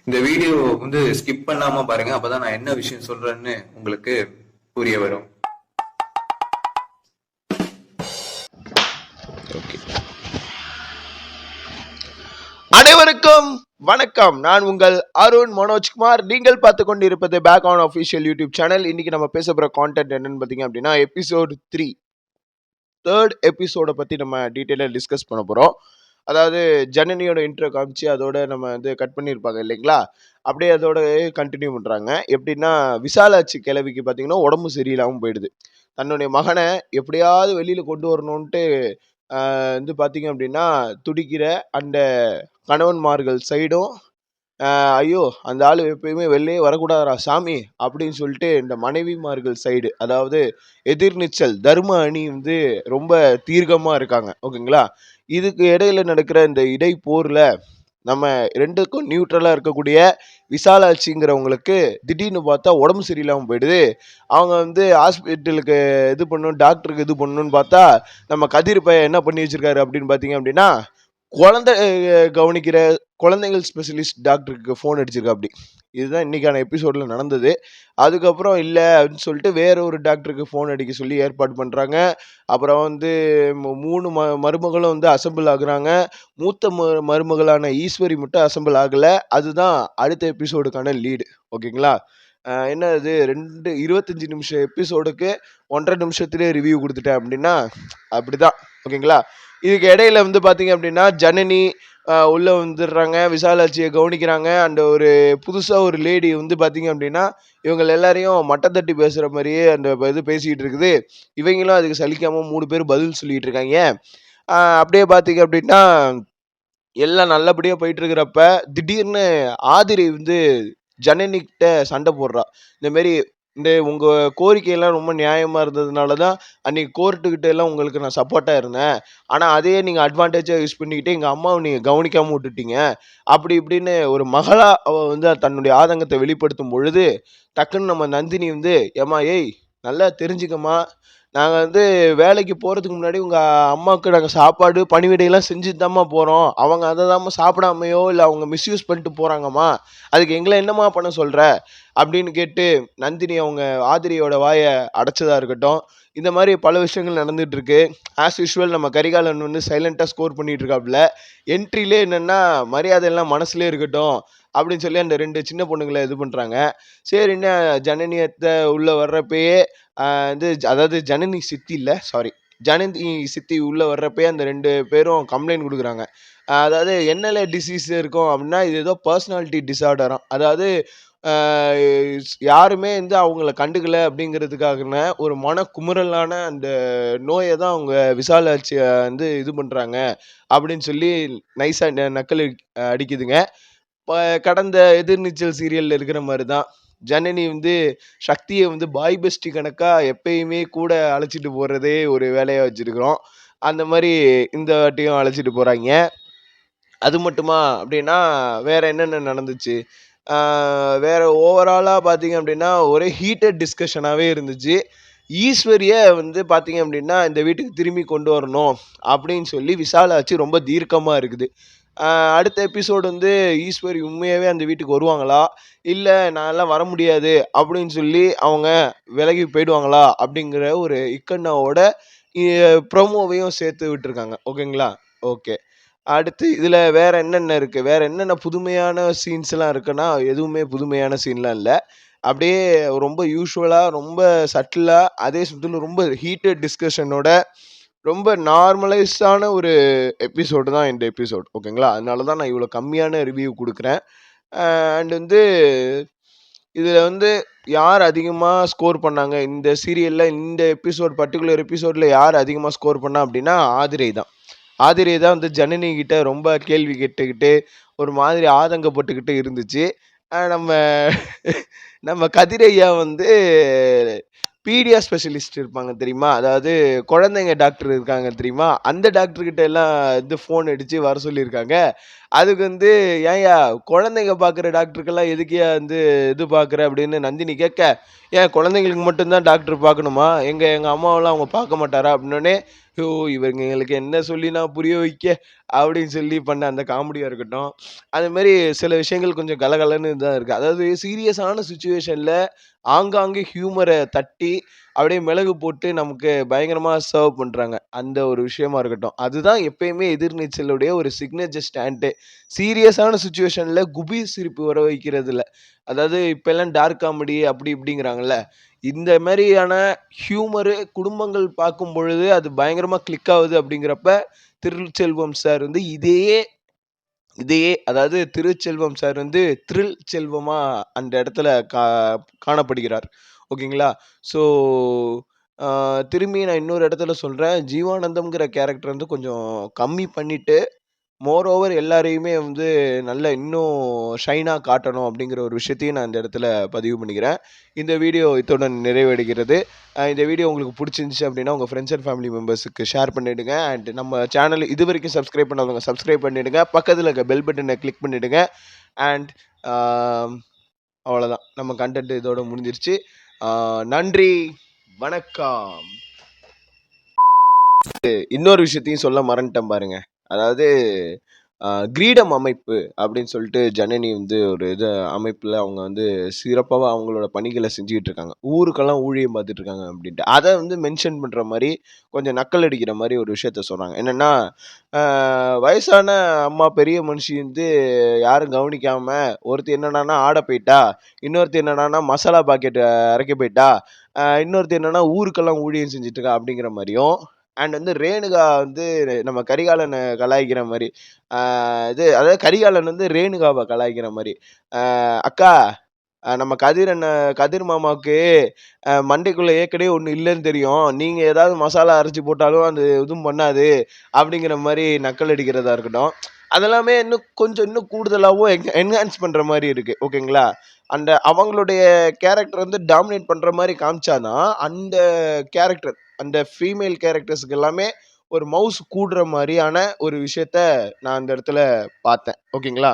இந்த video skip பண்ணாம பாருங்க. அப்பதான் நான் என்ன விஷயம் சொல்றேன்னு உங்களுக்கு புரிய வரும். அனைவருக்கும் வணக்கம். நான் உங்கள் அருண் மனோஜ்குமார். நீங்கள் பார்த்து கொண்டு இருப்பது back on official YouTube channel. இன்னைக்கு நம்ம பேச போற கான்டென்ட் என்னன்னு பார்த்தீங்க அப்படின்னா எபிசோட் 3 தேர்ட் எபிசோட பத்தி நம்ம டீட்டெயிலாக டிஸ்கஸ் பண்ண போறோம். அதாவது ஜனனியோட இன்ட்ரோ காமிச்சு அதோட நம்ம கட் பண்ணியிருப்பாங்க இல்லைங்களா, அப்படியே அதோட கண்டினியூ பண்ணுறாங்க. எப்படின்னா விசாலாட்சி கிழவிக்கு பார்த்தீங்கன்னா உடம்பு சரியில்லாமல் போயிடுது. தன்னுடைய மகனை எப்படியாவது வெளியில் கொண்டு வரணுன்ட்டு பார்த்தீங்க அப்படின்னா துடிக்கிற அந்த கணவன்மார்கள் சைடும் ஐயோ அந்த ஆள் எப்பயுமே வெளியே வரக்கூடாதா சாமி அப்படின்னு சொல்லிட்டு இந்த மனைவிமார்கள் சைடு, அதாவது எதிர்நீச்சல் தர்ம அணி ரொம்ப தீர்க்கமாக இருக்காங்க. ஓகேங்களா, இதுக்கு இடையில நடக்கிற இந்த இடைப்போரில் நம்ம ரெண்டுக்கும் நியூட்ரலாக இருக்கக்கூடிய விசாலாட்சிங்கிறவங்களுக்கு திடீர்னு பார்த்தா உடம்பு சரியில்லாமல் போயிடுது. அவங்க ஹாஸ்பிட்டலுக்கு இது பண்ணணும், டாக்டருக்கு இது பண்ணணும்னு பார்த்தா நம்ம கதிர் பையன் என்ன பண்ணி வச்சிருக்காரு அப்படின்னு பார்த்தீங்க அப்படின்னா குழந்தை கவனிக்கிற குழந்தைகள் ஸ்பெஷலிஸ்ட் டாக்டருக்கு ஃபோன் அடிச்சிருக்கா. அப்படி இதுதான் இன்னைக்கான எபிசோடில் நடந்தது. அதுக்கப்புறம் இல்லை அப்படின்னு சொல்லிட்டு வேற ஒரு டாக்டருக்கு ஃபோன் அடிக்க சொல்லி ஏற்பாடு பண்ணுறாங்க. அப்புறம் 3 மருமகளும் அசம்பிள் ஆகுறாங்க. மூத்த மருமகளான ஈஸ்வரி மட்டும் அசம்பிள் ஆகலை. அதுதான் அடுத்த எபிசோடுக்கான லீடு. ஓகேங்களா, என்ன இது 25 நிமிஷம் எபிசோடுக்கு 1.5 நிமிஷத்துலேயே ரிவ்யூ கொடுத்துட்டேன் அப்படின்னா அப்படிதான். ஓகேங்களா, இதுக்கு இடையில பார்த்தீங்க அப்படின்னா ஜனனி உள்ளே வந்துடுறாங்க, விசாலாட்சியை கவனிக்கிறாங்க. அண்ட் ஒரு புதுசாக ஒரு லேடி பார்த்தீங்க அப்படின்னா இவங்க எல்லாரையும் மட்டம் தட்டி பேசுகிற மாதிரியே அந்த இது பேசிக்கிட்டு இருக்குது. இவங்களும் அதுக்கு சலிக்காமல் 3 பேர் பதில் சொல்லிட்டு இருக்காங்க. அப்படியே பார்த்தீங்க அப்படின்னா எல்லாம் நல்லபடியாக போயிட்டு இருக்கிறப்ப திடீர்னு ஆதிரி ஜனனிக்கிட்ட சண்டை போடுறா. இந்தமாரி உங்கள் கோரிக்கையெல்லாம் ரொம்ப நியாயமாக இருந்ததுனால தான் அன்றைக்கி கோர்ட்டுக்கிட்ட எல்லாம் உங்களுக்கு நான் சப்போர்ட்டாக இருந்தேன். ஆனால் அதையே நீங்கள் அட்வான்டேஜாக யூஸ் பண்ணிக்கிட்டு எங்கள் அம்மாவை நீங்கள் கவனிக்காமல் விட்டுட்டீங்க. அப்படி இப்படின்னு ஒரு மகளாக அவள் தன்னுடைய ஆதங்கத்தை வெளிப்படுத்தும் பொழுது டக்குன்னு நம்ம நந்தினி ஏம்மா ஏய் நல்லா தெரிஞ்சுக்கம்மா, நாங்கள் வேலைக்கு போகிறதுக்கு முன்னாடி உங்கள் அம்மாவுக்கு நாங்கள் சாப்பாடு பணிவிடையெல்லாம் செஞ்சுட்டு தாம்மா போகிறோம். அவங்க அதை தாம்மா சாப்பிடாமையோ இல்லை அவங்க மிஸ்யூஸ் பண்ணிட்டு போகிறாங்கம்மா. அதுக்கு எங்களை என்னம்மா பண்ண சொல்கிற அப்படின்னு கேட்டு நந்தினி அவங்க ஆதிரியோட வாயை அடைச்சதாக இருக்கட்டும். இந்த மாதிரி பல விஷயங்கள் நடந்துகிட்டு இருக்கு. ஆஸ் யூஷுவல் நம்ம கரிகாலன் சைலண்ட்டாக ஸ்கோர் பண்ணிட்டு இருக்காப்புல. என்ட்ரிலே என்னென்னா மரியாதையெல்லாம் மனசுலேயே இருக்கட்டும் அப்படின்னு சொல்லி அந்த 2 சின்ன பொண்ணுங்களை இது பண்ணுறாங்க. சரின்னு ஜனனியத்தை உள்ளே வர்றப்பயே அதாவது ஜனனி சித்தி இல்லை, சாரி, ஜனனி சித்தி உள்ளே வர்றப்பயே அந்த 2 பேரும் கம்ப்ளைண்ட் கொடுக்குறாங்க. அதாவது என்னல டிசீஸ் இருக்கும் அப்படின்னா இது ஏதோ பர்சனாலிட்டி டிஸார்டராம். அதாவது யாருமே அவங்கள கண்டுக்கல அப்படிங்கிறதுக்காக ஒரு மனக்குமுறலான அந்த நோயை தான் அவங்க விசாலாட்சியை இது பண்ணுறாங்க அப்படின்னு சொல்லி நைஸாக நக்கல் அடிக்குதுங்க. கடந்த எதிர்நீச்சல் சீரியலில் இருக்கிற மாதிரி தான் ஜனனி சக்தியை பாய் பெஸ்டி கணக்காக எப்பயுமே கூட அழைச்சிட்டு போகிறதே ஒரு வேலையாக வச்சுருக்கிறோம். அந்த மாதிரி இந்த வாட்டியும் அழைச்சிட்டு போகிறாங்க. அது மட்டுமா அப்படின்னா வேற என்னென்ன நடந்துச்சு, வேற ஓவராலாக பார்த்தீங்க அப்படின்னா ஒரே ஹீட்டட் டிஸ்கஷனாகவே இருந்துச்சு. ஈஸ்வரியை பார்த்தீங்க அப்படின்னா இந்த வீட்டுக்கு திரும்பி கொண்டு வரணும் அப்படின்னு சொல்லி விசாலாட்சி ரொம்ப தீர்க்கமாக இருக்குது. அடுத்த எபிசோடு ஈஸ்வரி உண்மையாகவே அந்த வீட்டுக்கு வருவாங்களா, இல்லை நான்லாம் வர முடியாது அப்படின்னு சொல்லி அவங்க விலகி போயிடுவாங்களா அப்படிங்கிற ஒரு இக்கண்ணாவோட ப்ரோமோவையும் சேர்த்து விட்டுருக்காங்க. ஓகேங்களா, ஓகே. அடுத்து இதில் வேற என்னென்ன இருக்குது, வேற என்னென்ன புதுமையான சீன்ஸ்லாம் இருக்குன்னா எதுவுமே புதுமையான சீன்லாம் இல்லை. அப்படியே ரொம்ப யூஸ்வலாக ரொம்ப சட்டிலாக அதே சுற்றிலும் ரொம்ப ஹீட்டட் டிஸ்கஷனோட ரொம்ப நார்மலைஸ்டான ஒரு எபிசோடு தான் இந்த எபிசோட். ஓகேங்களா, அதனால தான் நான் இவ்வளோ கம்மியான ரிவ்யூ கொடுக்குறேன். அண்ட் இதில் யார் அதிகமாக ஸ்கோர் பண்ணாங்க இந்த சீரியலில், இந்த பர்டிகுலர் எபிசோடில் யார் அதிகமாக ஸ்கோர் பண்ணா அப்படின்னா ஆதிரை தான். ஆதிரை தான் ஜனனி கிட்ட ரொம்ப கேள்வி கேட்டுக்கிட்டு ஒரு மாதிரி ஆதங்கப்பட்டுக்கிட்டு இருந்துச்சு. நம்ம நம்ம கதிரையா பீடியா ஸ்பெஷலிஸ்ட் இருப்பாங்க தெரியுமா, அதாவது குழந்தைங்க டாக்டர் இருக்காங்க தெரியுமா, அந்த டாக்டர்கிட்ட எல்லாம் ஃபோன் அடித்து வர சொல்லியிருக்காங்க. அதுக்கு வந்து, "ஏன்யா குழந்தைங்க பார்க்குற டாக்டருக்கெல்லாம் எதுக்குய்யா வந்து இது பார்க்குற?" அப்படின்னு நந்தினி கேட்க, "ஏன் குழந்தைங்களுக்கு மட்டும் தான் டாக்டர் பார்க்கணுமா? எங்க அம்மாவெல்லாம் அவங்க பார்க்க மாட்டாரா?" அப்படின்னோனே, "யோ! இவங்களுக்கு என்ன சொல்லி நான் புரிய வைக்க?" அப்படின்னு சொல்லி பண்ண அந்த காமெடியா இருக்கட்டும். அது மாரி சில விஷயங்கள் கொஞ்சம் கலகலன்னு தான் இருக்கு. அதாவது சீரியஸான சிச்சுவேஷன்ல ஆங்காங்கே ஹியூமர தட்டி, அப்படியே மிளகு போட்டு நமக்கு பயங்கரமா சர்வ் பண்றாங்க. அந்த ஒரு விஷயமா இருக்கட்டும். அதுதான் எப்பயுமே எதிர்நீச்சலுடைய ஒரு சிக்னேச்சர் ஸ்டாண்ட்டே. சீரியஸான சிச்சுவேஷன்ல குபீர் சிரிப்பு வர வைக்கிறதில்ல. அதாவது இப்பல்லாம் டார்க் காமெடி அப்படி இப்படிங்கிறாங்கல்ல. இந்த மாரியான ஹியூமரு குடும்பங்கள் பார்க்கும் பொழுது அது பயங்கரமா கிளிக் ஆவுது அப்படிங்கிறப்ப, திருச்செல்வம் சார் வந்து இதையே இதையே அதாவது திருச்செல்வம் சார் வந்து த்ரில் செல்வமா அந்த இடத்துல காணப்படுகிறார். ஓகேங்களா? ஸோ அ திரும்பி நான் இன்னொரு இடத்துல சொல்றேன். ஜீவானந்தம்ங்கிற கேரக்டர் வந்து கொஞ்சம் கம்மி பண்ணிட்டு மோர் ஓவர் எல்லாரையுமே வந்து நல்ல இன்னும் ஷைனா காட்டணும் அப்படிங்கிற ஒரு விஷயத்தையும் நான் இந்த இடத்துல பதிவு பண்ணிக்கிறேன். இந்த வீடியோ இத்துடன் நிறைவடைகிறது. இந்த வீடியோ உங்களுக்கு புடிச்சிருந்துச்சு அப்படின்னா, உங்க ஃப்ரெண்ட்ஸ் அண்ட் ஃபேமிலி மெம்பர்ஸ்க்கு ஷேர் பண்ணிடுங்க. அண்ட் நம்ம சேனல் இதுவரைக்கும் சப்ஸ்கிரைப் பண்ணாதவங்க சப்ஸ்கிரைப் பண்ணிடுங்க. பக்கத்துல இருக்க பெல் பட்டன கிளிக் பண்ணிடுங்க. அண்ட் ஆ அவ்வளோதான். நம்ம கன்டென்ட் இதோட முடிஞ்சிருச்சு. நன்றி, வணக்கம். இன்னொரு விஷயத்தையும் சொல்ல மறந்துட்டேன் பாருங்க. அதாவது கிரீடம் அமைப்பு அப்படின்னு சொல்லிட்டு ஜனனி வந்து ஒரு அமைப்புல அவங்க வந்து சிறப்பா அவங்களோட பணிகள செஞ்சுகிட்டு இருக்காங்க. ஊருக்கெல்லாம் ஊழியம் பார்த்துட்டு இருக்காங்க அப்படின்ட்டு. அத வந்து மென்ஷன் பண்ற மாரி, கொஞ்சம் நக்கல் அடிக்கிற மாரி ஒரு விஷயத்த சொன்னாங்க. என்னன்னா, அ வயசான அம்மா பெரிய மனுஷி வந்து யாரும் கவனிக்காம, ஒருத்தி என்னடான்னா ஆட போயிட்டா, இன்னொருத்தி என்னடான்னா மசாலா பாக்கெட் அரைக்க போயிட்டா, இன்னொருத்தி என்னன்னா ஊருக்கெல்லாம் ஊழியம் செஞ்சுட்டு இருக்கா அப்படிங்கிற மாரியும், அண்ட் வந்து ரேணுகா வந்து நம்ம கரிகாலன கலாய்க்கிற மாரி. அதாவது கரிகாலன் வந்து ரேணுகாவ கலாய்க்கிற மாரி. "அக்கா நம்ம கதிர் மாமாவுக்கு மண்டைக்குள்ள ஏற்கனவே ஒண்ணு இல்லன்னு தெரியும். நீங்க ஏதாவது மசாலா அரைச்சு போட்டாலும் அது எதுவும் பண்ணாது." அப்படிங்கிற மாரி நக்கல் அடிக்கிறதா இருக்கட்டும். அதெல்லாமே இன்னும் கூடுதலாவும் என்ஹான்ஸ் பண்ற மாரி இருக்கு. ஓகேங்களா? அந்த அவங்களுடைய கேரக்டர் வந்து டாமினேட் பண்ற மாரி காமிச்சா தான், அந்த கேரக்டர் அந்த ஃபீமேல் கேரக்டர்ஸ்க்கு எல்லாமே ஒரு மவுஸ் கூடுற மாரியான ஒரு விஷயத்த நான் அந்த இடத்துல பார்த்தேன். ஓகேங்களா?